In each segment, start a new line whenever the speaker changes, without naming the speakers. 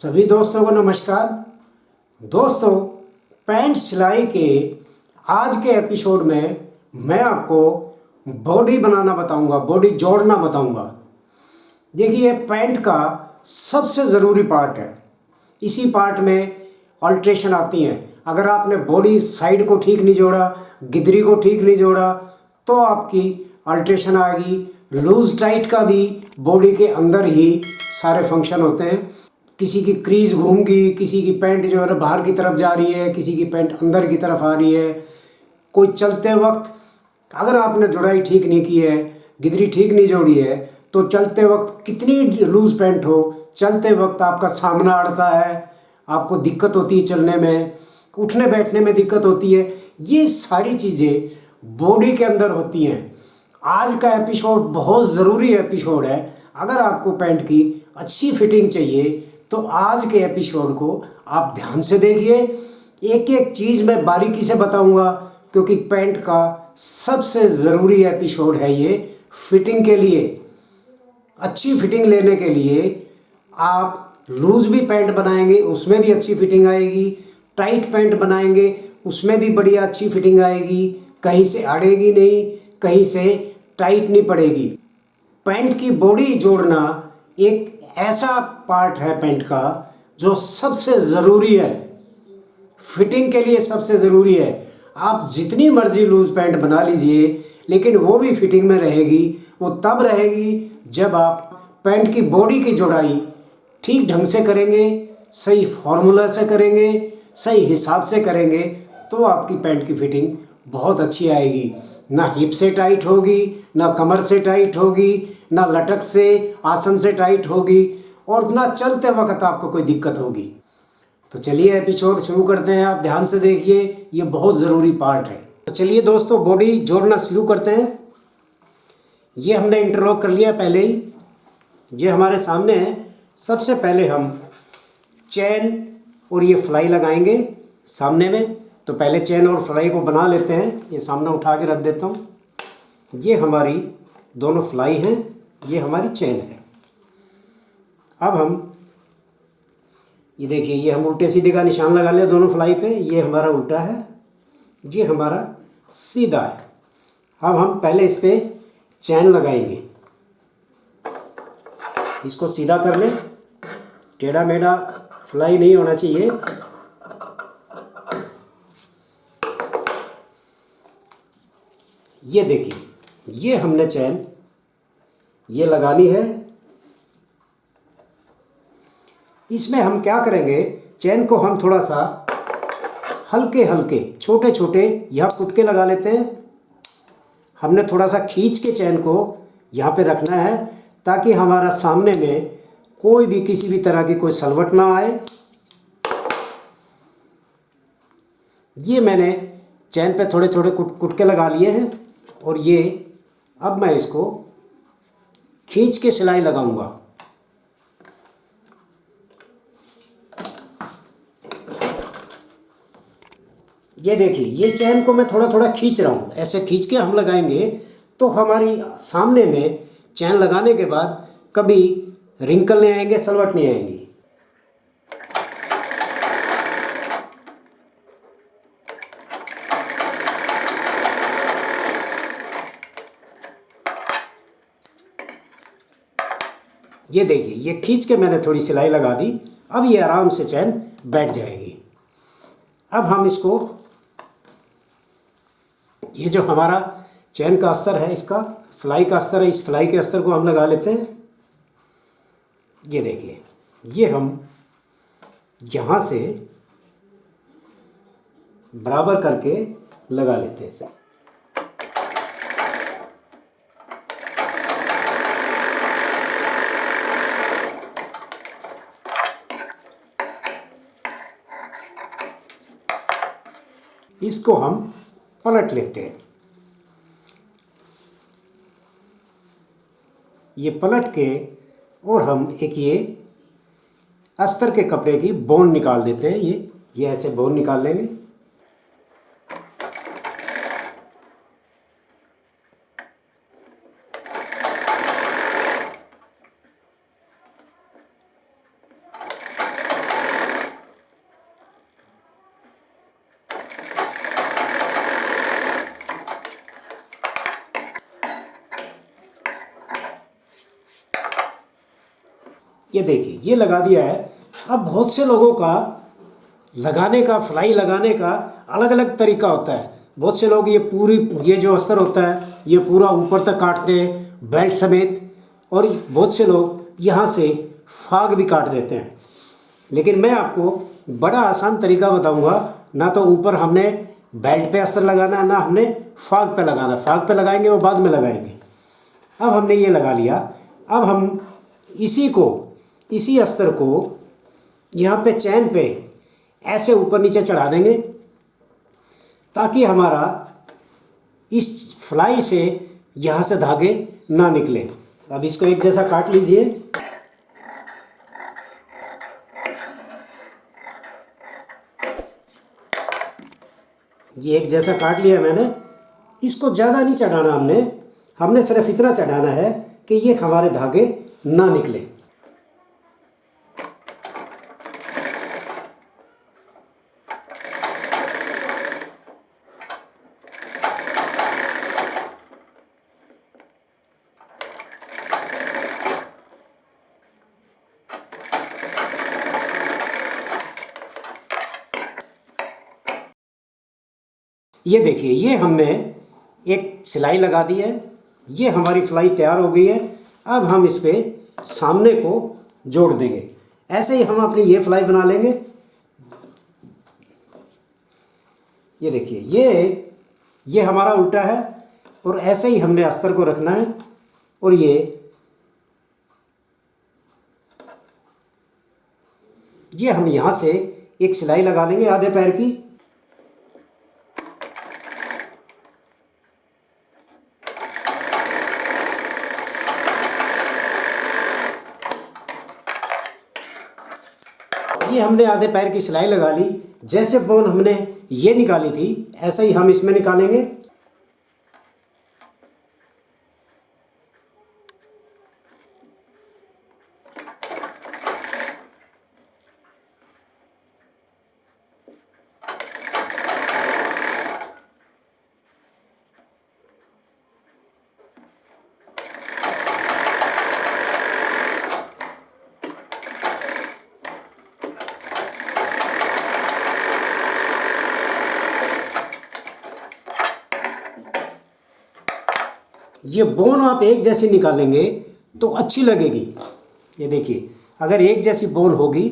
सभी दोस्तों को नमस्कार। दोस्तों, पैंट सिलाई के आज के एपिसोड में मैं आपको बॉडी बनाना बताऊंगा, बॉडी जोड़ना बताऊंगा। देखिए, पैंट का सबसे ज़रूरी पार्ट है। इसी पार्ट में अल्ट्रेशन आती हैं। अगर आपने बॉडी साइड को ठीक नहीं जोड़ा, गिदरी को ठीक नहीं जोड़ा, तो आपकी अल्ट्रेशन आएगी। लूज टाइट का भी बॉडी के अंदर ही सारे फंक्शन होते हैं। किसी की क्रीज घूम गई, किसी की पैंट जो है बाहर की तरफ जा रही है, किसी की पैंट अंदर की तरफ आ रही है। कोई चलते वक्त अगर आपने जोड़ाई ठीक नहीं की है, गिदरी ठीक नहीं जोड़ी है, तो चलते वक्त कितनी लूज पैंट हो, चलते वक्त आपका सामना अड़ता है, आपको दिक्कत होती है चलने में, उठने बैठने में दिक्कत होती है। ये सारी चीज़ें बॉडी के अंदर होती हैं। आज का एपिसोड बहुत ज़रूरी एपिसोड है। अगर आपको पैंट की अच्छी फिटिंग चाहिए तो आज के एपिसोड को आप ध्यान से देखिए। एक एक चीज़ मैं बारीकी से बताऊंगा, क्योंकि पैंट का सबसे ज़रूरी एपिसोड है ये फिटिंग के लिए। अच्छी फिटिंग लेने के लिए आप लूज भी पैंट बनाएंगे, उसमें भी अच्छी फिटिंग आएगी। टाइट पैंट बनाएंगे, उसमें भी बढ़िया अच्छी फिटिंग आएगी। कहीं से अड़ेगी नहीं, कहीं से टाइट नहीं पड़ेगी। पैंट की बॉडी जोड़ना एक ऐसा पार्ट है पैंट का जो सबसे ज़रूरी है, फिटिंग के लिए सबसे ज़रूरी है। आप जितनी मर्जी लूज पैंट बना लीजिए, लेकिन वो भी फिटिंग में रहेगी। वो तब रहेगी जब आप पैंट की बॉडी की जोड़ाई ठीक ढंग से करेंगे, सही फॉर्मूला से करेंगे, सही हिसाब से करेंगे, तो आपकी पैंट की फिटिंग बहुत अच्छी आएगी। ना हिप से टाइट होगी, ना कमर से टाइट होगी, ना लटक से आसन से टाइट होगी, और ना चलते वक्त आपको कोई दिक्कत होगी। तो चलिए एपिसोड शुरू करते हैं। आप ध्यान से देखिए, ये बहुत ज़रूरी पार्ट है। तो चलिए दोस्तों, बॉडी जोड़ना शुरू करते हैं। ये हमने इंटरलॉक कर लिया पहले ही, ये हमारे सामने है। सबसे पहले हम चैन और ये फ्लाई लगाएंगे सामने में। तो पहले चैन और फ्लाई को बना लेते हैं। ये सामने उठा के रख देता हूँ। ये हमारी दोनों फ्लाई हैं, ये हमारी चैन है। अब हम ये देखिए, ये हम उल्टे सीधे का निशान लगा लिया दोनों फ्लाई पे। ये हमारा उल्टा है, ये हमारा सीधा है। अब हम पहले इस पे चैन लगाएंगे। इसको सीधा कर लें, टेढ़ा मेढ़ा फ्लाई नहीं होना चाहिए। ये देखिए, ये हमने चैन ये लगानी है। इसमें हम क्या करेंगे, चैन को हम थोड़ा सा हल्के हल्के छोटे छोटे यहाँ कुटके लगा लेते हैं। हमने थोड़ा सा खींच के चैन को यहाँ पे रखना है, ताकि हमारा सामने में कोई भी किसी भी तरह की कोई सलवट ना आए। ये मैंने चैन पे थोड़े छोटे कुटके लगा लिए हैं, और ये अब मैं इसको खींच के सिलाई लगाऊंगा। ये देखिए, ये चैन को मैं थोड़ा थोड़ा खींच रहा हूँ। ऐसे खींच के हम लगाएंगे तो हमारी सामने में चैन लगाने के बाद कभी रिंकल नहीं आएंगे, सलवट नहीं आएंगी। ये देखिए, ये खींच के मैंने थोड़ी सिलाई लगा दी। अब ये आराम से चैन बैठ जाएगी। अब हम इसको, ये जो हमारा चैन का अस्तर है, इसका फ्लाई का अस्तर है, इस फ्लाई के अस्तर को हम लगा लेते हैं। ये देखिए, ये हम यहाँ से बराबर करके लगा लेते हैं। इसको हम पलट लेते हैं। ये पलट के, और हम एक ये अस्तर के कपड़े की बोन निकाल देते हैं। ये ऐसे बोन निकाल लेंगे। ये देखिए ये लगा दिया है। अब बहुत से लोगों का लगाने का, फ्लाई लगाने का अलग अलग तरीका होता है। बहुत से लोग ये जो अस्तर होता है ये पूरा ऊपर तक काटते हैं बेल्ट समेत, और बहुत से लोग यहाँ से फाग भी काट देते हैं। लेकिन मैं आपको बड़ा आसान तरीका बताऊंगा। ना तो ऊपर हमने बेल्ट पे अस्तर लगाना है, ना हमने फाग पे लगाना। फाग पे लगाएंगे वो बाद में लगाएंगे। अब हमने ये लगा लिया। अब हम इसी अस्तर को यहाँ पे चैन पे ऐसे ऊपर नीचे चढ़ा देंगे ताकि हमारा इस फ्लाई से यहाँ से धागे ना निकले। अब इसको एक जैसा काट लीजिए। ये एक जैसा काट लिया मैंने। इसको ज़्यादा नहीं चढ़ाना हमने सिर्फ इतना चढ़ाना है कि ये हमारे धागे ना निकले। ये देखिए ये हमने एक सिलाई लगा दी है। ये हमारी फ्लाई तैयार हो गई है। अब हम इस पे सामने को जोड़ देंगे। ऐसे ही हम अपनी ये फ्लाई बना लेंगे। ये देखिए ये हमारा उल्टा है, और ऐसे ही हमने अस्तर को रखना है। और ये हम यहाँ से एक सिलाई लगा लेंगे आधे पैर की। ये हमने आधे पैर की सिलाई लगा ली। जैसे बोन हमने ये निकाली थी ऐसा ही हम इसमें निकालेंगे। ये बोन आप एक जैसी निकालेंगे तो अच्छी लगेगी। ये देखिए अगर एक जैसी बोन होगी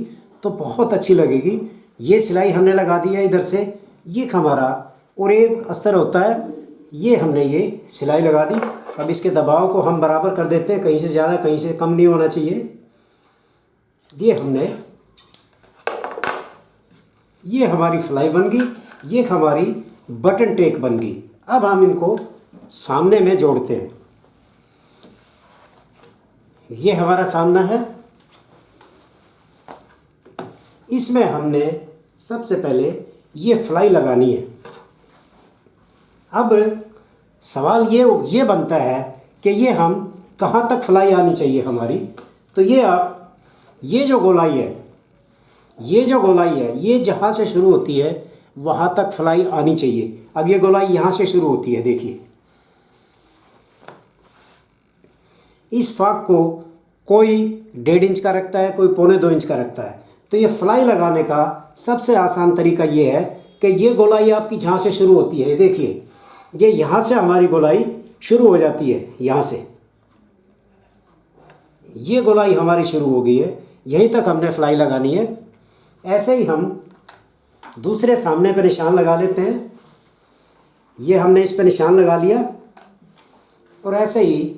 तो बहुत अच्छी लगेगी। ये सिलाई हमने लगा दी है इधर से, ये हमारा और एक अस्तर होता है, ये हमने ये सिलाई लगा दी। अब इसके दबाव को हम बराबर कर देते हैं, कहीं से ज़्यादा कहीं से कम नहीं होना चाहिए। ये हमारी फ्लाई बन गई, ये हमारी बटन टेक बन गई। अब हम इनको सामने में जोड़ते हैं। ये हमारा सामना है। इसमें हमने सबसे पहले ये फ्लाई लगानी है। अब सवाल ये बनता है कि ये हम कहाँ तक फ्लाई आनी चाहिए हमारी। तो ये जो गोलाई है ये जहाँ से शुरू होती है वहाँ तक फ्लाई आनी चाहिए। अब ये गोलाई यहाँ से शुरू होती है, देखिए। इस फाग को कोई 1.5 इंच का रखता है, कोई 1.25 इंच का रखता है। तो ये फ्लाई लगाने का सबसे आसान तरीका ये है कि ये गोलाई आपकी जहाँ से शुरू होती है, देखिए ये यहाँ से हमारी गोलाई शुरू हो जाती है। यहाँ से ये गोलाई हमारी शुरू हो गई है, यहीं तक हमने फ्लाई लगानी है। ऐसे ही हम दूसरे सामने पे निशान लगा लेते हैं। ये हमने इस पे निशान लगा लिया, और ऐसे ही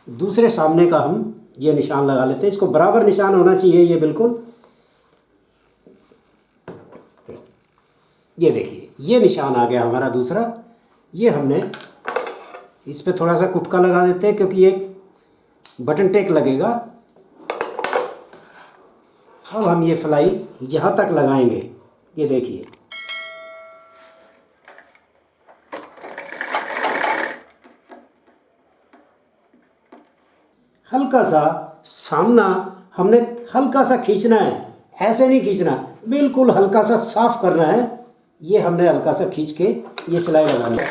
दूसरे सामने का हम ये निशान लगा लेते हैं। इसको बराबर निशान होना चाहिए ये बिल्कुल। ये देखिए ये निशान आ गया हमारा दूसरा। ये हमने इस पे थोड़ा सा कुटका लगा देते हैं क्योंकि एक बटन टेक लगेगा। अब हम ये फ्लाई यहाँ तक लगाएंगे। ये देखिए हल्का सा सामना हमने हल्का सा खींचना है, ऐसे नहीं खींचना, बिल्कुल हल्का सा साफ करना है। ये हमने हल्का सा खींच के ये सिलाई लगानी है।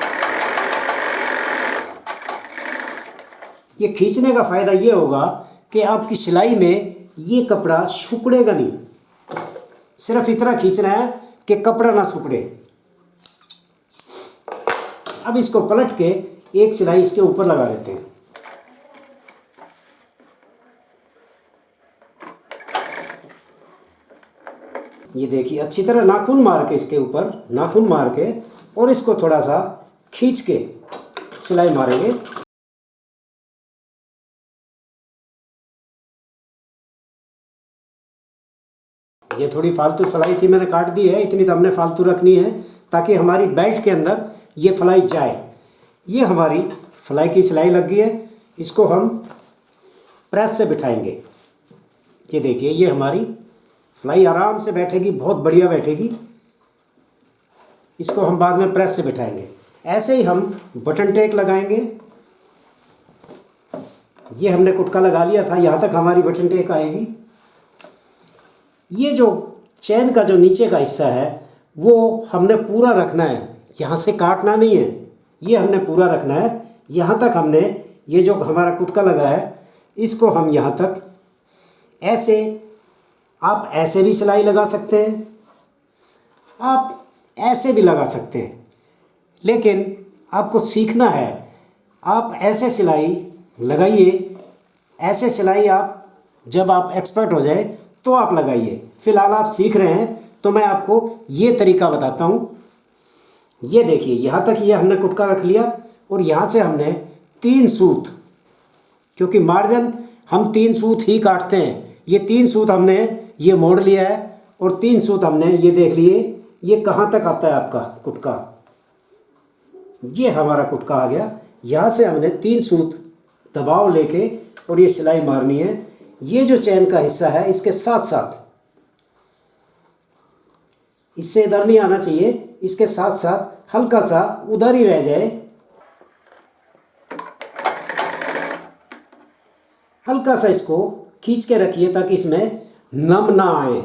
ये खींचने का फ़ायदा ये होगा कि आपकी सिलाई में ये कपड़ा सिकुड़ेगा नहीं। सिर्फ इतना खींचना है कि कपड़ा ना सिकुड़े। अब इसको पलट के एक सिलाई इसके ऊपर लगा देते हैं। ये देखिए अच्छी तरह नाखून मार के इसके ऊपर नाखून मार के और इसको थोड़ा सा खींच के सिलाई मारेंगे। ये थोड़ी फालतू सिलाई थी, मैंने काट दी है। इतनी तो हमने फालतू रखनी है ताकि हमारी बेल्ट के अंदर ये फ्लाई जाए। ये हमारी फ्लाई की सिलाई लग गई है। इसको हम प्रेस से बिठाएंगे। ये देखिए ये हमारी फ्लाई आराम से बैठेगी, बहुत बढ़िया बैठेगी। इसको हम बाद में प्रेस से बिठाएंगे। ऐसे ही हम बटन टेक लगाएंगे। ये हमने कुटका लगा लिया था, यहाँ तक हमारी बटन टेक आएगी। ये जो चैन का जो नीचे का हिस्सा है वो हमने पूरा रखना है, यहाँ से काटना नहीं है। ये हमने पूरा रखना है। यहाँ तक हमने ये जो हमारा कुटका लगा है इसको हम यहाँ तक ऐसे, आप ऐसे भी सिलाई लगा सकते हैं, आप ऐसे भी लगा सकते हैं, लेकिन आपको सीखना है। आप ऐसे सिलाई लगाइए। ऐसे सिलाई आप जब आप एक्सपर्ट हो जाए तो आप लगाइए। फ़िलहाल आप सीख रहे हैं तो मैं आपको ये तरीका बताता हूँ। ये देखिए यहाँ तक ये हमने कुटका रख लिया और यहाँ से हमने 3 सूत, क्योंकि मार्जिन हम 3 सूत ही काटते हैं। ये 3 सूत हमने ये मोड़ लिया है और 3 सूत हमने ये देख लिए। ये कहाँ तक आता है आपका कुटका, ये हमारा कुटका आ गया। यहाँ से हमने 3 सूत दबाव लेके और ये सिलाई मारनी है। ये जो चैन का हिस्सा है इसके साथ साथ, इससे इधर नहीं आना चाहिए, इसके साथ साथ हल्का सा उधर ही रह जाए। हल्का सा इसको खींच के रखिए ताकि इसमें नम ना आए।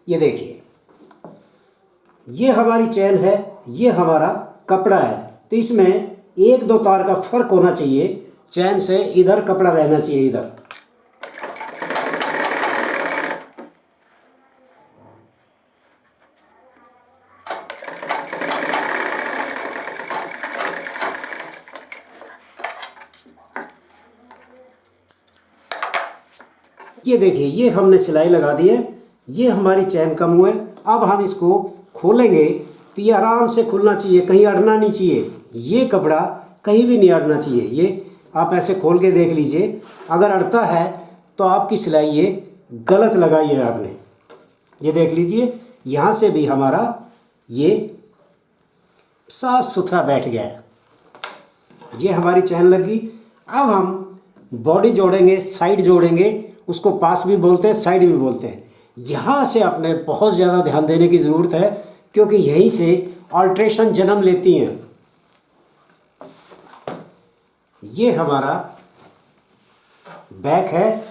ये देखिए ये हमारी चैन है, ये हमारा कपड़ा है। तो इसमें 1-2 तार का फर्क होना चाहिए। चैन से इधर कपड़ा रहना चाहिए, इधर। ये देखिए ये हमने सिलाई लगा दी है। ये हमारी चैन का मुंह है। अब हम इसको खोलेंगे तो ये आराम से खुलना चाहिए, कहीं अड़ना नहीं चाहिए। ये कपड़ा कहीं भी नहीं अड़ना चाहिए। ये आप ऐसे खोल के देख लीजिए, अगर अड़ता है तो आपकी सिलाई ये गलत लगाई है आपने। ये देख लीजिए यहाँ से भी हमारा ये साफ सुथरा बैठ गया है। ये हमारी चैन लगी। अब हम बॉडी जोड़ेंगे, साइड जोड़ेंगे। उसको पास भी बोलते हैं, साइड भी बोलते हैं। यहाँ से आपने बहुत ज़्यादा ध्यान देने की ज़रूरत है, क्योंकि यहीं से अल्ट्रेशन जन्म लेती हैं। ये हमारा बैक है,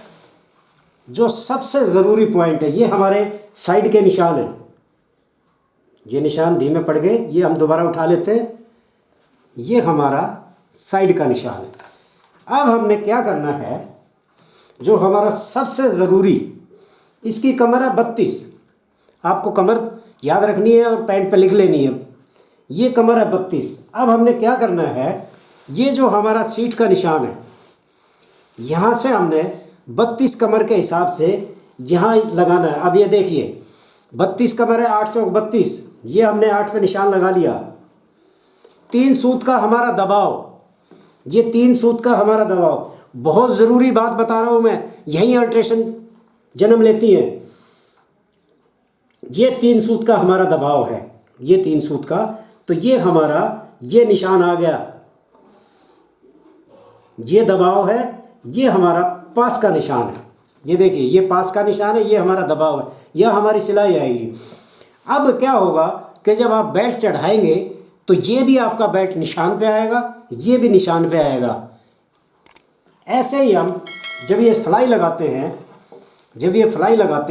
जो सबसे ज़रूरी पॉइंट है। ये हमारे साइड के निशान हैं। ये निशान धीमे पड़ गए, ये हम दोबारा उठा लेते हैं। ये हमारा साइड का निशान है। अब हमने क्या करना है, जो हमारा सबसे ज़रूरी, इसकी कमर है 32। आपको कमर याद रखनी है और पैंट पे लिख लेनी है। ये कमर है 32। अब हमने क्या करना है, ये जो हमारा सीट का निशान है, यहाँ से हमने 32 कमर के हिसाब से यहाँ लगाना है। अब ये देखिए 32 कमर है, 8 चौक 32। ये हमने 8 पे निशान लगा लिया। 3 सूत का हमारा दबाव, ये 3 सूत का हमारा दबाव। बहुत ज़रूरी बात बता रहा हूँ मैं, यही अल्ट्रेशन जन्म लेती है। ये 3 सूत का हमारा दबाव है, ये 3 सूत का। तो ये हमारा ये निशान आ गया, ये दबाव है। ये हमारा पास का निशान है। ये देखिए ये पास का निशान है, ये हमारा दबाव है। यह हमारी सिलाई आएगी। अब क्या होगा कि जब आप बेल्ट चढ़ाएंगे तो ये भी आपका बेल्ट निशान पे आएगा, ये भी निशान पे आएगा। ऐसे ही हम जब ये फ्लाई लगाते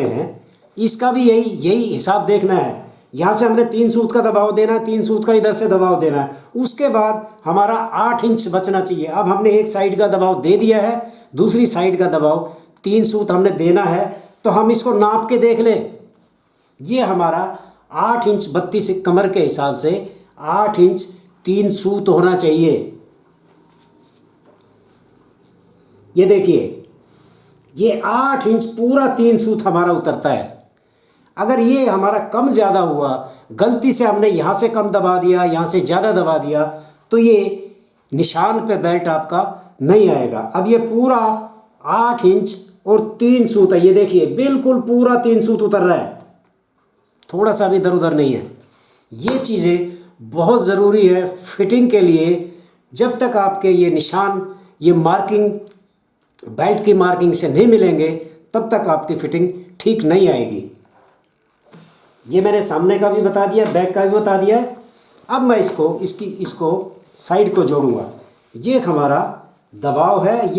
हैं, इसका भी यही हिसाब देखना है यहाँ से हमने 3 सूत का दबाव देना है, 3 सूत का इधर से दबाव देना है। उसके बाद हमारा 8 इंच बचना चाहिए। अब हमने एक साइड का दबाव दे दिया है, दूसरी साइड का दबाव 3 सूत हमने देना है। तो हम इसको नाप के देख लें। ये हमारा 8 इंच 32 कमर के हिसाब से 8 इंच 3 सूत होना चाहिए। ये देखिए, ये 8 इंच पूरा 3 सूत हमारा उतरता है। अगर ये हमारा कम ज़्यादा हुआ, गलती से हमने यहाँ से कम दबा दिया, यहाँ से ज़्यादा दबा दिया, तो ये निशान पे बेल्ट आपका नहीं आएगा। अब ये पूरा 8 इंच और 3 सूत है। ये देखिए, बिल्कुल पूरा 3 सूत उतर रहा है, थोड़ा सा भी इधर उधर नहीं है। ये चीज़ें बहुत ज़रूरी है फिटिंग के लिए। जब तक आपके ये निशान, ये मार्किंग बेल्ट की मार्किंग से नहीं मिलेंगे, तब तक आपकी फिटिंग ठीक नहीं आएगी। ये मैंने सामने का भी बता दिया, बैक का भी बता दिया है। अब मैं इसको साइड को जोड़ूंगा। ये हमारा दबाव है,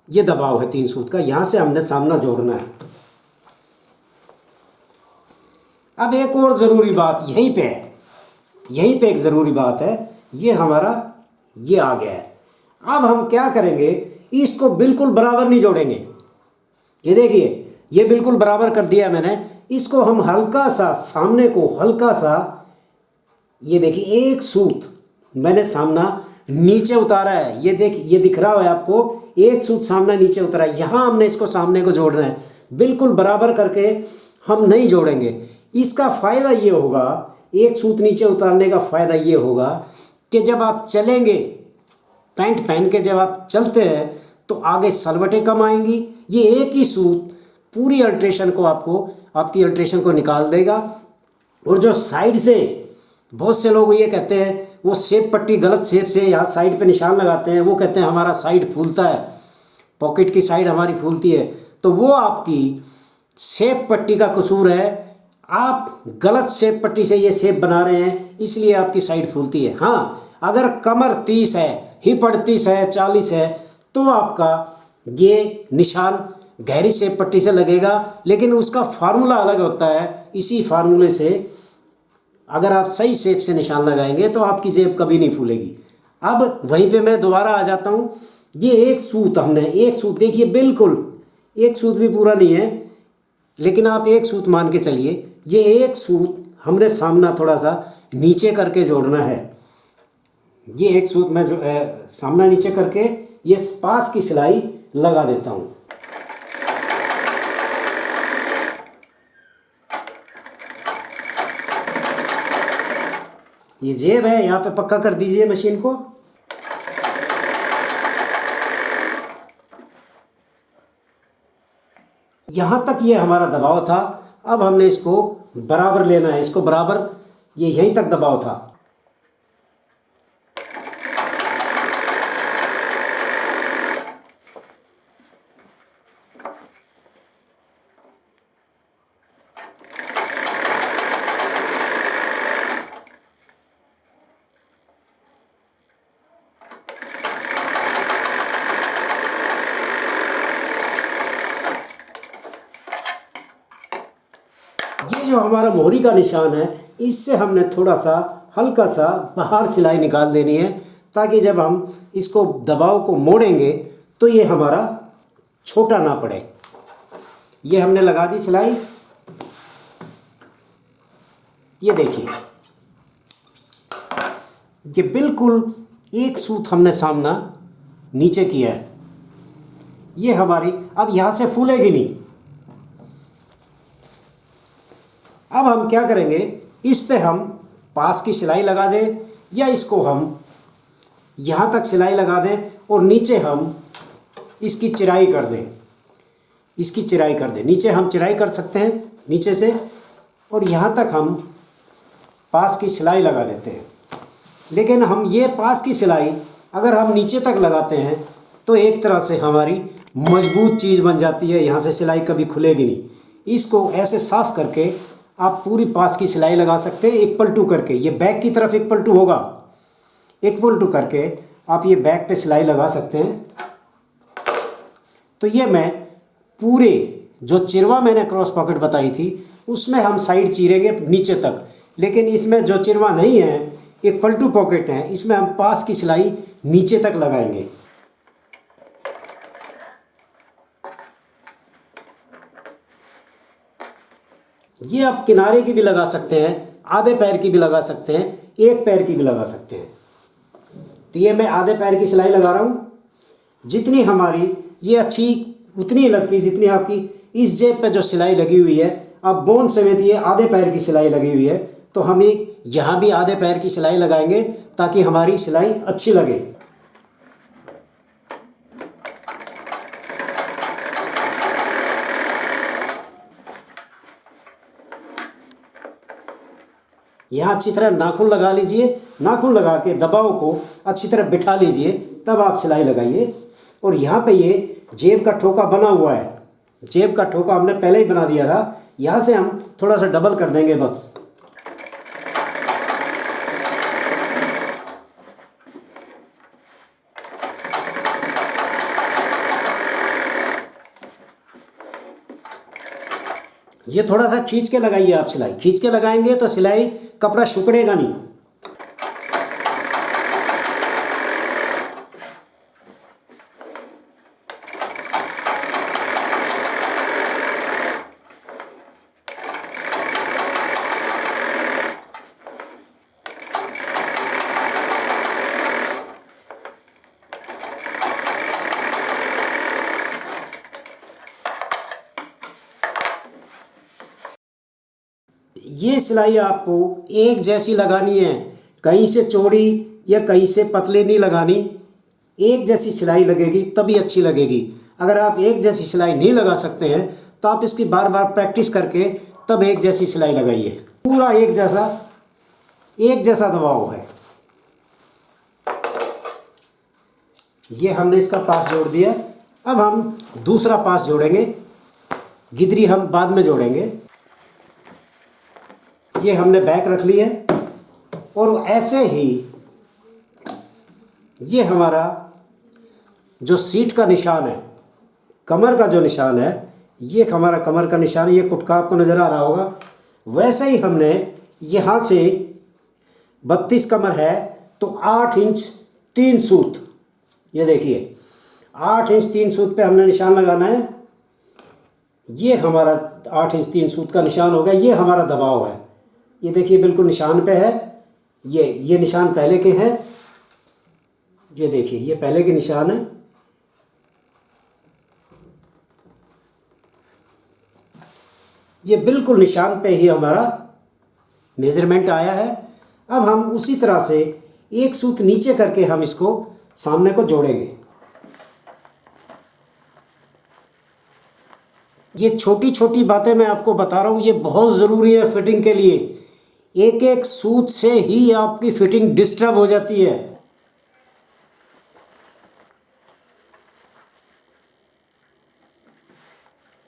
ये दबाव है 3 सूत का। यहाँ से हमने सामना जोड़ना है। अब एक और ज़रूरी बात यहीं पे है, यहीं पे एक ज़रूरी बात है। ये हमारा ये आ गया है। अब हम क्या करेंगे, इसको बिल्कुल बराबर नहीं जोड़ेंगे। ये देखिए, ये बिल्कुल बराबर कर दिया मैंने। इसको हम हल्का सा सामने को, हल्का सा, ये देखिए, एक सूत मैंने सामना नीचे उतारा है। ये ये दिख रहा है आपको, एक सूत सामना नीचे उतारा है। यहाँ हमने इसको सामने को जोड़ना है। बिल्कुल बराबर करके हम नहीं जोड़ेंगे। इसका फ़ायदा ये होगा, एक सूत नीचे उतारने का फ़ायदा ये होगा कि जब आप चलेंगे, पैंट पहन के जब आप चलते हैं, तो आगे सलवटें कम आएंगी। ये एक ही सूत पूरी अल्ट्रेशन को आपकी अल्ट्रेशन को निकाल देगा। और जो साइड से, बहुत से लोग ये कहते हैं, वो शेप पट्टी गलत शेप से यहाँ साइड पे निशान लगाते हैं। वो कहते हैं हमारा साइड फूलता है, पॉकेट की साइड हमारी फूलती है। तो वो आपकी शेप पट्टी का कसूर है। आप गलत शेप पट्टी से ये शेप बना रहे हैं, इसलिए आपकी साइड फूलती है। हाँ, अगर कमर 30 है, हिप 38 है, 40 है, तो आपका ये निशान गहरी शेप पट्टी से लगेगा। लेकिन उसका फार्मूला अलग होता है। इसी फार्मूले से अगर आप सही शेप से निशान लगाएंगे तो आपकी जेब कभी नहीं फूलेगी। अब वहीं पे मैं दोबारा आ जाता हूँ। ये एक सूत देखिए, बिल्कुल एक सूत भी पूरा नहीं है, लेकिन आप एक सूत मान के चलिए। ये एक सूत हमने सामना थोड़ा सा नीचे करके जोड़ना है। ये एक सूत मैं सामना नीचे करके ये पास की सिलाई लगा देता हूँ। ये जेब है, यहाँ पे पक्का कर दीजिए मशीन को। यहाँ तक ये हमारा दबाव था। अब हमने इसको बराबर लेना है, इसको बराबर, ये यहीं तक दबाव था। ये जो हमारा मोहरी का निशान है, इससे हमने थोड़ा सा हल्का सा बाहर सिलाई निकाल देनी है, ताकि जब हम इसको दबाव को मोड़ेंगे तो ये हमारा छोटा ना पड़े। ये हमने लगा दी सिलाई। ये देखिए, ये बिल्कुल एक सूत हमने सामना नीचे किया है। ये हमारी अब यहाँ से फूलेगी नहीं। अब हम क्या करेंगे, इस पे हम पास की सिलाई लगा दें, या इसको हम यहाँ तक सिलाई लगा दें और नीचे हम इसकी चिराई कर दें। इसकी चिराई कर दें, नीचे हम चिराई कर सकते हैं नीचे से, और यहाँ तक हम पास की सिलाई लगा देते हैं। लेकिन हम ये पास की सिलाई अगर हम नीचे तक लगाते हैं तो एक तरह से हमारी मजबूत चीज़ बन जाती है, यहाँ से सिलाई कभी खुलेगी नहीं। इसको ऐसे साफ़ करके आप पूरी पास की सिलाई लगा सकते हैं, एक पलटू करके। ये बैक की तरफ एक पलटू होगा, एक पलटू करके आप ये बैक पे सिलाई लगा सकते हैं। तो ये मैं पूरे जो चिरवा मैंने क्रॉस पॉकेट बताई थी, उसमें हम साइड चीरेंगे नीचे तक। लेकिन इसमें जो चिरवा नहीं है, एक पलटू पॉकेट है, इसमें हम पास की सिलाई नीचे तक लगाएंगे। ये आप किनारे की भी लगा सकते हैं, आधे पैर की भी लगा सकते हैं, एक पैर की भी लगा सकते हैं। तो ये मैं आधे पैर की सिलाई लगा रहा हूँ। जितनी हमारी ये अच्छी उतनी लगती जितनी आपकी इस जेब पे जो सिलाई लगी हुई है, अब बोन समेत ये आधे पैर की सिलाई लगी हुई है, तो हम यहाँ भी आधे पैर की सिलाई लगाएंगे ताकि हमारी सिलाई अच्छी लगे। यहाँ अच्छी तरह नाखून लगा लीजिए। नाखून लगा के दबाव को अच्छी तरह बिठा लीजिए, तब आप सिलाई लगाइए। और यहाँ पे ये जेब का ठोका बना हुआ है, जेब का ठोका हमने पहले ही बना दिया था, यहाँ से हम थोड़ा सा डबल कर देंगे बस। ये थोड़ा सा खींच के लगाइए आप सिलाई, खींच के लगाएंगे तो सिलाई कपड़ा सिकुड़ेगा नहीं। ये सिलाई आपको एक जैसी लगानी है, कहीं से चौड़ी या कहीं से पतली नहीं लगानी। एक जैसी सिलाई लगेगी तभी अच्छी लगेगी। अगर आप एक जैसी सिलाई नहीं लगा सकते हैं तो आप इसकी बार बार प्रैक्टिस करके तब एक जैसी सिलाई लगाइए। पूरा एक जैसा दबाव है। ये हमने इसका पास जोड़ दिया। अब हम दूसरा पास जोड़ेंगे, गिदरी हम बाद में जोड़ेंगे। ये हमने बैक रख ली है और ऐसे ही ये हमारा जो सीट का निशान है, कमर का जो निशान है, ये हमारा कमर का निशान है। ये कुटका आपको नज़र आ रहा होगा। वैसे ही हमने यहाँ से 32 कमर है तो 8 इंच 3 सूत, ये देखिए 8 इंच 3 सूत पे हमने निशान लगाना है। ये हमारा 8 इंच 3 सूत का निशान हो गया। ये हमारा दबाव है, ये देखिए बिल्कुल निशान पे है। ये निशान पहले के हैं, ये देखिए ये पहले के निशान है। ये बिल्कुल निशान पे ही हमारा मेजरमेंट आया है। अब हम उसी तरह से एक सूत नीचे करके हम इसको सामने को जोड़ेंगे। ये छोटी छोटी बातें मैं आपको बता रहा हूँ, ये बहुत ज़रूरी है फिटिंग के लिए। एक एक सूत से ही आपकी फिटिंग डिस्टर्ब हो जाती है।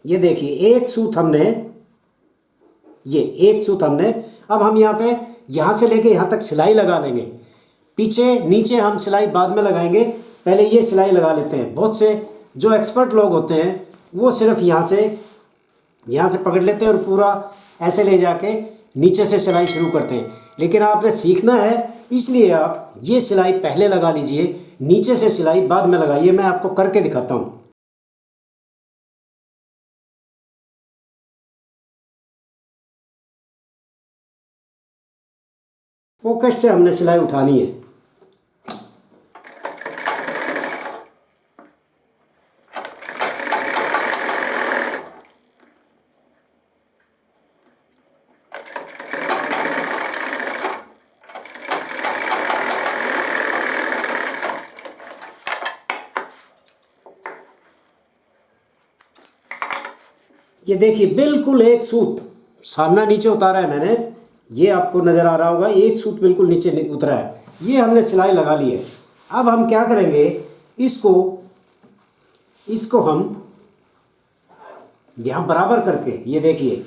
ये देखिए एक सूत हमने अब हम यहाँ पे यहाँ से लेके यहाँ तक सिलाई लगा लेंगे। पीछे नीचे हम सिलाई बाद में लगाएंगे, पहले ये सिलाई लगा लेते हैं। बहुत से जो एक्सपर्ट लोग होते हैं वो सिर्फ यहाँ से पकड़ लेते हैं और पूरा ऐसे ले जाके नीचे से सिलाई शुरू करते हैं। लेकिन आपने सीखना है, इसलिए आप ये सिलाई पहले लगा लीजिए, नीचे से सिलाई बाद में लगाइए। मैं आपको करके दिखाता हूँ। पॉकेट से हमने सिलाई उठानी है। ये देखिए बिल्कुल एक सूत सामना नीचे उतारा है मैंने, ये आपको नज़र आ रहा होगा। एक सूत बिल्कुल नीचे उतरा है। ये हमने सिलाई लगा ली है। अब हम क्या करेंगे, इसको हम यहाँ बराबर करके, ये देखिए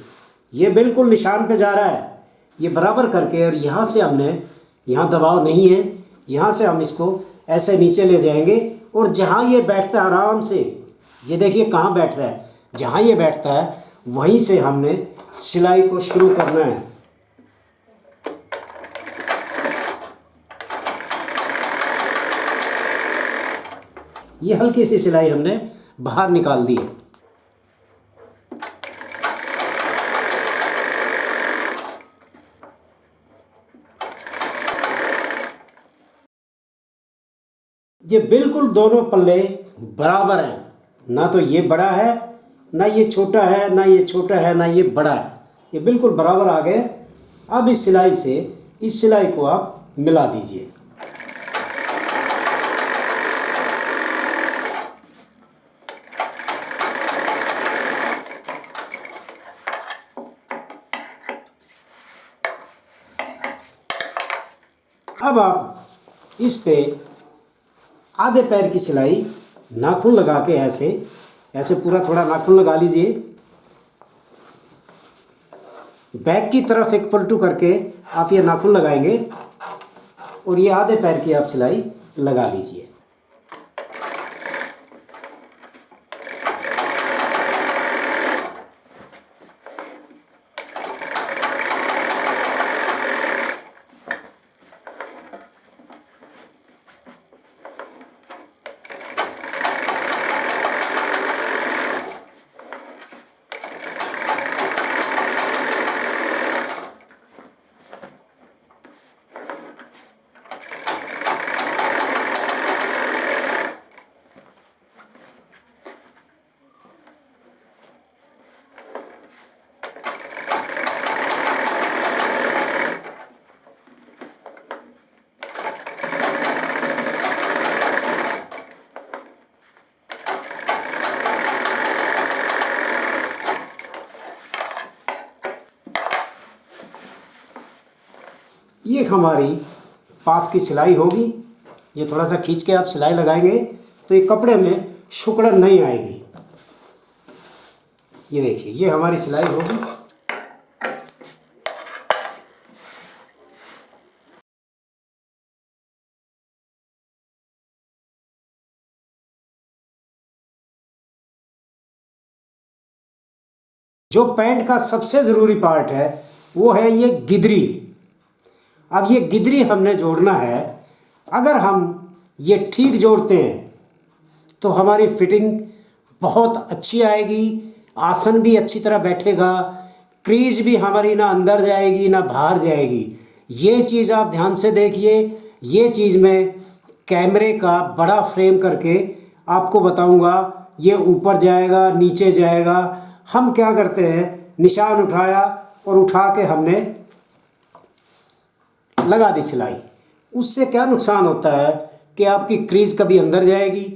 ये बिल्कुल निशान पे जा रहा है, ये बराबर करके, और यहाँ से हमने, यहाँ दबाव नहीं है, यहाँ से हम इसको ऐसे नीचे ले जाएंगे और जहाँ ये बैठता है आराम से, ये देखिए कहाँ बैठ रहा है, जहाँ ये बैठता है वहीं से हमने सिलाई को शुरू करना है। ये हल्की सी सिलाई हमने बाहर निकाल दी है। ये बिल्कुल दोनों पल्ले बराबर हैं, ना तो ये बड़ा है ना ये छोटा है, ना ये छोटा है ना ये बड़ा है, ये बिल्कुल बराबर आ गए। अब इस सिलाई को आप मिला दीजिए। अब आप इस पे आधे पैर की सिलाई नाखून लगा के ऐसे पूरा थोड़ा नाखून लगा लीजिए। बैक की तरफ एक पलटू करके आप ये नाखून लगाएंगे और ये आधे पैर की आप सिलाई लगा लीजिए। ये हमारी पास की सिलाई होगी। ये थोड़ा सा खींच के आप सिलाई लगाएंगे तो ये कपड़े में सिकुड़न नहीं आएगी। ये देखिए, ये हमारी सिलाई होगी। जो पैंट का सबसे ज़रूरी पार्ट है वो है ये गिदरी। अब ये गिदरी हमने जोड़ना है। अगर हम ये ठीक जोड़ते हैं तो हमारी फिटिंग बहुत अच्छी आएगी, आसन भी अच्छी तरह बैठेगा, क्रीज भी हमारी ना अंदर जाएगी ना बाहर जाएगी। ये चीज़ आप ध्यान से देखिए। ये चीज़ मैं कैमरे का बड़ा फ्रेम करके आपको बताऊंगा। ये ऊपर जाएगा नीचे जाएगा। हम क्या करते हैं, निशान उठाया और उठा के हमने लगा दी सिलाई। उससे क्या नुकसान होता है कि आपकी क्रीज कभी अंदर जाएगी,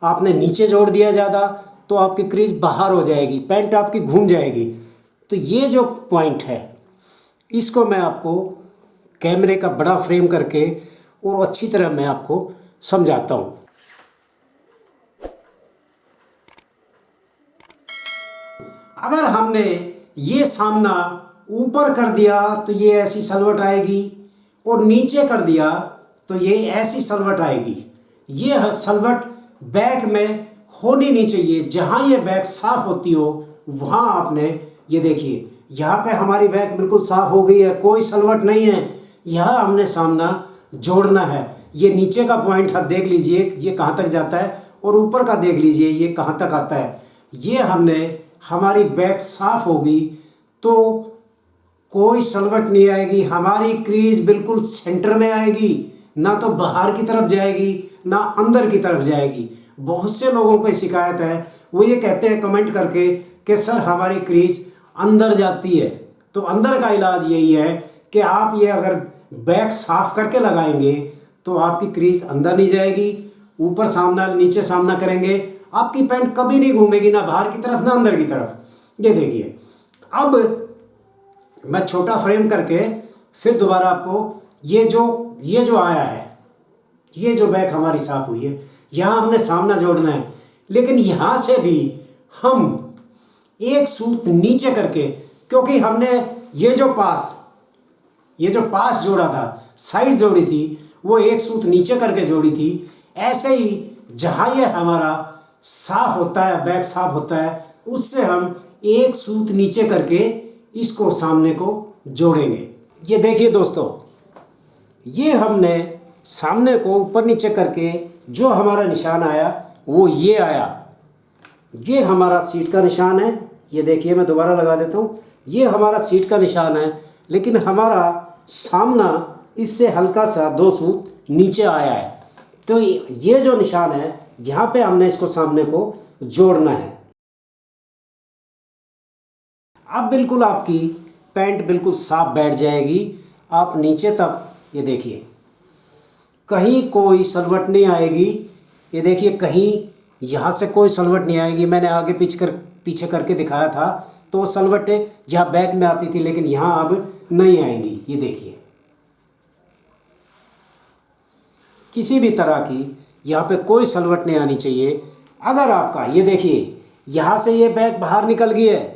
आपने नीचे जोड़ दिया ज़्यादा तो आपकी क्रीज बाहर हो जाएगी, पैंट आपकी घूम जाएगी। तो ये जो पॉइंट है इसको मैं आपको कैमरे का बड़ा फ्रेम करके और अच्छी तरह मैं आपको समझाता हूँ। अगर हमने ये सामना ऊपर कर दिया तो ये ऐसी सलवट आएगी और नीचे कर दिया तो ये ऐसी सलवट आएगी। ये सलवट बैक में होनी नहीं चाहिए। जहाँ ये बैक साफ होती हो वहाँ आपने, ये देखिए यहाँ पे हमारी बैक बिल्कुल साफ हो गई है, कोई सलवट नहीं है। यहाँ हमने सामना जोड़ना है। ये नीचे का पॉइंट आप देख लीजिए ये कहाँ तक जाता है और ऊपर का देख लीजिए ये कहाँ तक आता है। ये हमने, हमारी बैक साफ होगी तो कोई सलवट नहीं आएगी, हमारी क्रीज बिल्कुल सेंटर में आएगी, ना तो बाहर की तरफ जाएगी ना अंदर की तरफ जाएगी। बहुत से लोगों को शिकायत है, वो ये कहते हैं कमेंट करके कि सर हमारी क्रीज अंदर जाती है। तो अंदर का इलाज यही है कि आप ये अगर बैक साफ करके लगाएंगे तो आपकी क्रीज अंदर नहीं जाएगी। ऊपर सामना नीचे सामना करेंगे, आपकी पैंट कभी नहीं घूमेगी, ना बाहर की तरफ ना अंदर की तरफ। ये देखिए, अब मैं छोटा फ्रेम करके फिर दोबारा आपको ये जो आया है, ये जो बैक हमारी साफ हुई है, यहाँ हमने सामना जोड़ना है। लेकिन यहाँ से भी हम एक सूत नीचे करके, क्योंकि हमने ये जो पास जोड़ा था, साइड जोड़ी थी, वो एक सूत नीचे करके जोड़ी थी। ऐसे ही जहाँ ये हमारा साफ होता है, बैक साफ होता है, उससे हम एक सूत नीचे करके इसको सामने को जोड़ेंगे। ये देखिए दोस्तों, ये हमने सामने को ऊपर नीचे करके जो हमारा निशान आया वो ये आया। ये हमारा सीट का निशान है। ये देखिए, मैं दोबारा लगा देता हूँ। ये हमारा सीट का निशान है, लेकिन हमारा सामना इससे हल्का सा 2 सूत नीचे आया है। तो ये जो निशान है, यहाँ पे हमने इसको सामने को जोड़ना है। अब बिल्कुल आपकी पैंट बिल्कुल साफ बैठ जाएगी। आप नीचे तक, ये देखिए, कहीं कोई सलवट नहीं आएगी। ये देखिए, कहीं यहाँ से कोई सलवट नहीं आएगी। मैंने आगे पीछे करके दिखाया था, तो सलवटें यहाँ बैक में आती थी, लेकिन यहाँ अब नहीं आएंगी। ये देखिए, किसी भी तरह की यहाँ पे कोई सलवट नहीं आनी चाहिए। अगर आपका, ये देखिए, यहाँ से ये बैक बाहर निकल गई है।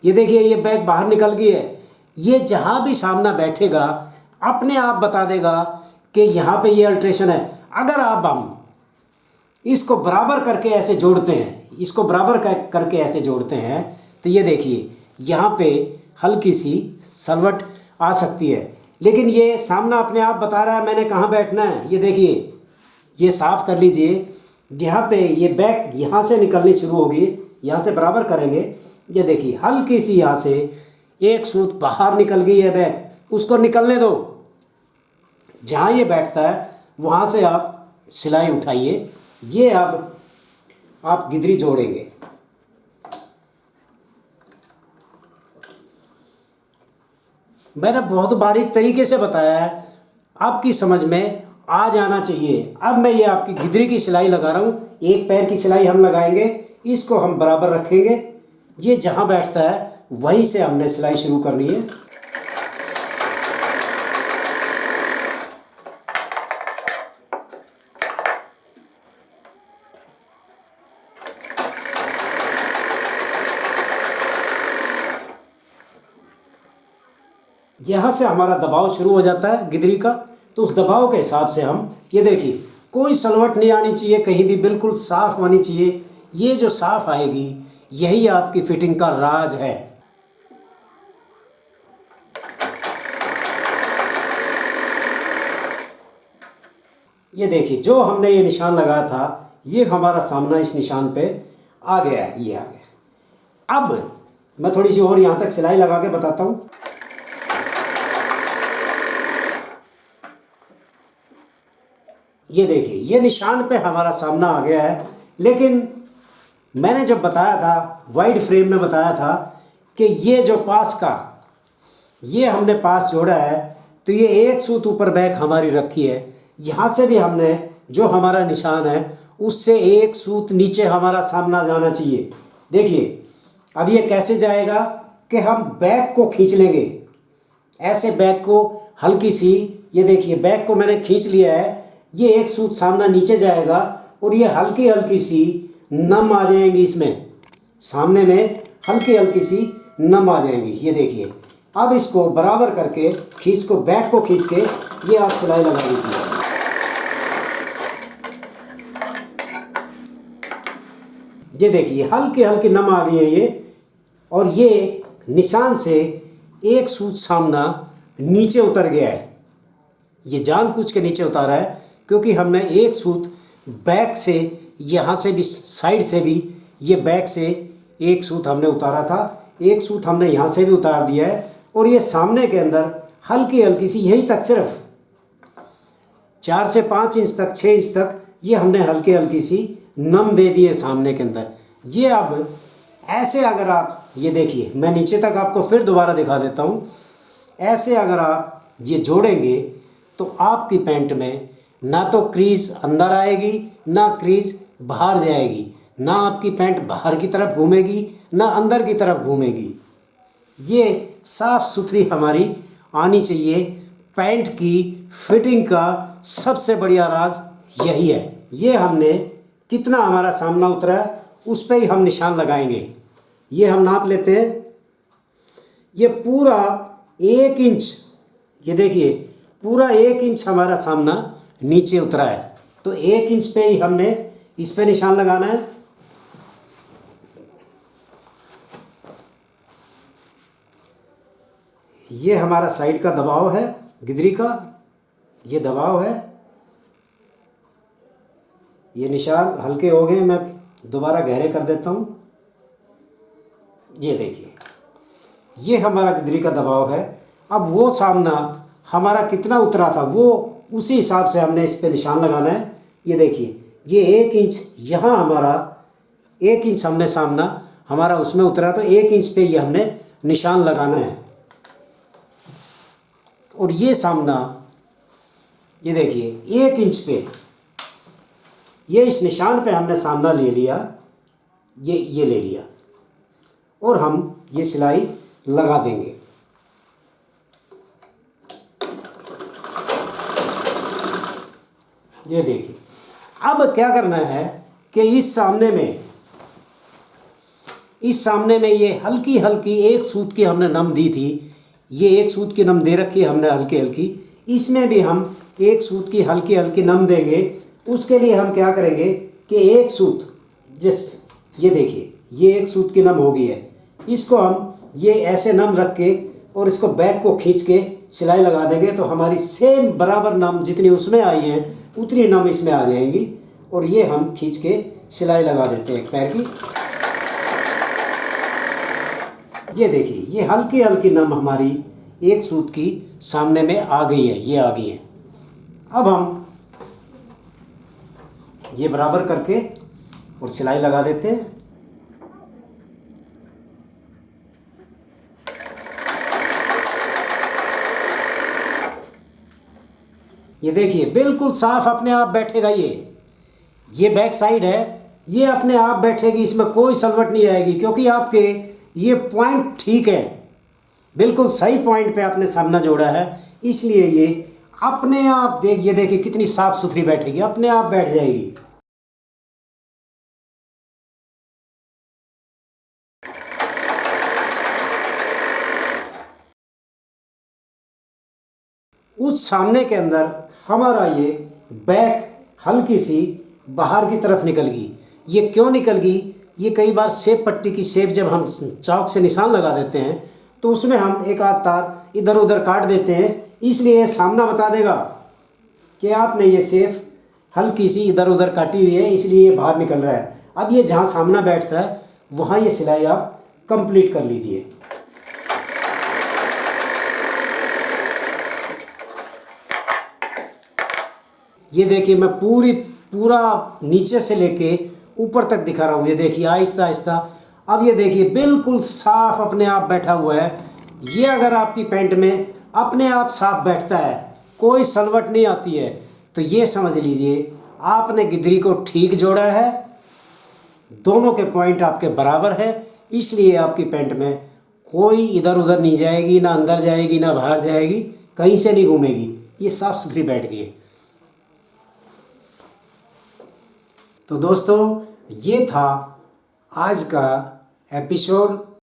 ये देखिए, ये बैक बाहर निकल गई है। ये जहाँ भी सामना बैठेगा अपने आप बता देगा कि यहाँ पे ये अल्ट्रेशन है। अगर आप हम इसको बराबर करके ऐसे जोड़ते हैं, इसको बराबर करके ऐसे जोड़ते हैं, तो ये देखिए, यहाँ पे हल्की सी सलवट आ सकती है, लेकिन ये सामना अपने आप बता रहा है मैंने कहाँ बैठना है। ये देखिए, ये साफ़ कर लीजिए। यहाँ पे ये बैक यहाँ से निकलनी शुरू होगी, यहाँ से बराबर करेंगे। ये देखिए, हल्की सी यहाँ से एक सूत बाहर निकल गई है बैक, उसको निकलने दो। जहाँ ये बैठता है वहाँ से आप सिलाई उठाइए। ये अब आप गिदरी जोड़ेंगे। मैंने बहुत बारीक तरीके से बताया है, आपकी समझ में आ जाना चाहिए। अब मैं ये आपकी गिदरी की सिलाई लगा रहा हूँ। एक पैर की सिलाई हम लगाएंगे, इसको हम बराबर रखेंगे। ये जहाँ बैठता है वहीं से हमने सिलाई शुरू करनी है। यहाँ से हमारा दबाव शुरू हो जाता है गिदरी का, तो उस दबाव के हिसाब से हम, ये देखिए, कोई सलवट नहीं आनी चाहिए कहीं भी, बिल्कुल साफ़ आनी चाहिए। ये जो साफ़ आएगी यही आपकी फिटिंग का राज है। ये देखिए, जो हमने ये निशान लगाया था, ये हमारा सामना इस निशान पे आ गया है। ये आ गया। अब मैं थोड़ी सी और यहाँ तक सिलाई लगा के बताता हूँ। ये देखिए, ये निशान पे हमारा सामना आ गया है, लेकिन मैंने जब बताया था, वाइड फ्रेम में बताया था कि ये जो पास का, ये हमने पास जोड़ा है, तो ये एक सूत ऊपर बैक हमारी रखी है। यहाँ से भी हमने जो हमारा निशान है उससे एक सूत नीचे हमारा सामना जाना चाहिए। देखिए, अब ये कैसे जाएगा कि हम बैक को खींच लेंगे, ऐसे बैक को हल्की सी, ये देखिए, बैक को मैंने खींच लिया है। ये एक सूत सामना नीचे जाएगा और ये हल्की हल्की सी नम आ जाएंगी, इसमें सामने में हल्की हल्की सी नम आ जाएंगी। ये देखिए, अब इसको बराबर करके खींच को, बैक को खींच के ये आप सिलाई लगा लीजिए। ये देखिए, हल्की हल्की नम आ गई है ये, और ये निशान से एक सूत सामना नीचे उतर गया है। ये जानबूझ के नीचे उतारा है क्योंकि हमने एक सूत बैक से, यहाँ से भी, साइड से भी, ये बैक से एक सूत हमने उतारा था, एक सूत हमने यहाँ से भी उतार दिया है, और ये सामने के अंदर हल्की हल्की सी, यहीं तक, सिर्फ 4 से 5 इंच तक, 6 इंच तक ये हमने हल्की हल्की सी नम दे दी है सामने के अंदर। ये अब ऐसे अगर आप, ये देखिए, मैं नीचे तक आपको फिर दोबारा दिखा देता हूँ। ऐसे अगर आप ये जोड़ेंगे तो आपकी पैंट में ना तो क्रीज अंदर आएगी, ना क्रीज बाहर जाएगी, ना आपकी पैंट बाहर की तरफ घूमेगी, ना अंदर की तरफ घूमेगी। ये साफ़ सुथरी हमारी आनी चाहिए। पैंट की फिटिंग का सबसे बढ़िया राज यही है। ये हमने कितना हमारा सामना उतरा है उस पर ही हम निशान लगाएंगे। ये हम नाप लेते हैं। ये पूरा 1 इंच, ये देखिए, पूरा 1 इंच हमारा सामना नीचे उतरा है, तो 1 इंच पे ही हमने इस पे निशान लगाना है। ये हमारा साइड का दबाव है गिदरी का, ये दबाव है। ये निशान हल्के हो गए, मैं दोबारा गहरे कर देता हूँ। ये देखिए, ये हमारा गिदरी का दबाव है। अब वो सामना हमारा कितना उतरा था वो उसी हिसाब से हमने इस पे निशान लगाना है। ये देखिए, ये 1 इंच यहाँ हमारा 1 इंच हमने सामना हमारा उसमें उतरा, तो 1 इंच पे ये हमने निशान लगाना है। और ये सामना, ये देखिए 1 इंच पे, ये इस निशान पे हमने सामना ले लिया, ये ले लिया, और हम ये सिलाई लगा देंगे। ये देखिए, अब क्या करना है कि इस सामने में ये हल्की हल्की 1 सूत की हमने नम दी थी, ये 1 सूत की नम दे रखी है हमने हल्की हल्की, इसमें भी हम 1 सूत की हल्की हल्की नम देंगे। उसके लिए हम क्या करेंगे कि 1 सूत, ये देखिए ये 1 सूत की नम हो गई है, इसको हम ये ऐसे नम रख के और इसको बैक को खींच के सिलाई लगा देंगे, तो हमारी सेम बराबर नम जितनी उसमें आई है उतनी नम इसमें आ जाएंगी। और ये हम खींच के सिलाई लगा देते हैं एक पैर की। ये देखिए, ये हल्की हल्की नम हमारी 1 सूत की सामने में आ गई है, ये आ गई है। अब हम ये बराबर करके और सिलाई लगा देते हैं। ये देखिए, बिल्कुल साफ अपने आप बैठेगा। ये बैक साइड है, ये अपने आप बैठेगी, इसमें कोई सलवट नहीं आएगी, क्योंकि आपके ये पॉइंट ठीक है, बिल्कुल सही पॉइंट पे आपने सामना जोड़ा है, इसलिए ये अपने आप ये देखिए कितनी साफ सुथरी बैठेगी, अपने आप बैठ जाएगी। उस सामने के अंदर हमारा ये बैक हल्की सी बाहर की तरफ निकल गई। ये क्यों निकल गई? ये कई बार शेप पट्टी की शेप जब हम चाक से निशान लगा देते हैं तो उसमें हम एक आध तार इधर उधर काट देते हैं, इसलिए सामना बता देगा कि आपने ये शेप हल्की सी इधर उधर काटी हुई है, इसलिए ये बाहर निकल रहा है। अब ये जहाँ सामना बैठता है वहाँ ये सिलाई आप कंप्लीट कर लीजिए। ये देखिए, मैं पूरा नीचे से लेके ऊपर तक दिखा रहा हूँ। ये देखिए आहिस्ता आहिस्ता, अब ये देखिए बिल्कुल साफ अपने आप बैठा हुआ है। ये अगर आपकी पैंट में अपने आप साफ बैठता है, कोई सलवट नहीं आती है, तो ये समझ लीजिए आपने गिदरी को ठीक जोड़ा है, दोनों के पॉइंट आपके बराबर है, इसलिए आपकी पैंट में कोई इधर उधर नहीं जाएगी, ना अंदर जाएगी ना बाहर जाएगी, कहीं से नहीं घूमेगी, ये साफ सुथरी बैठ गई है। तो दोस्तों, ये था आज का एपिसोड।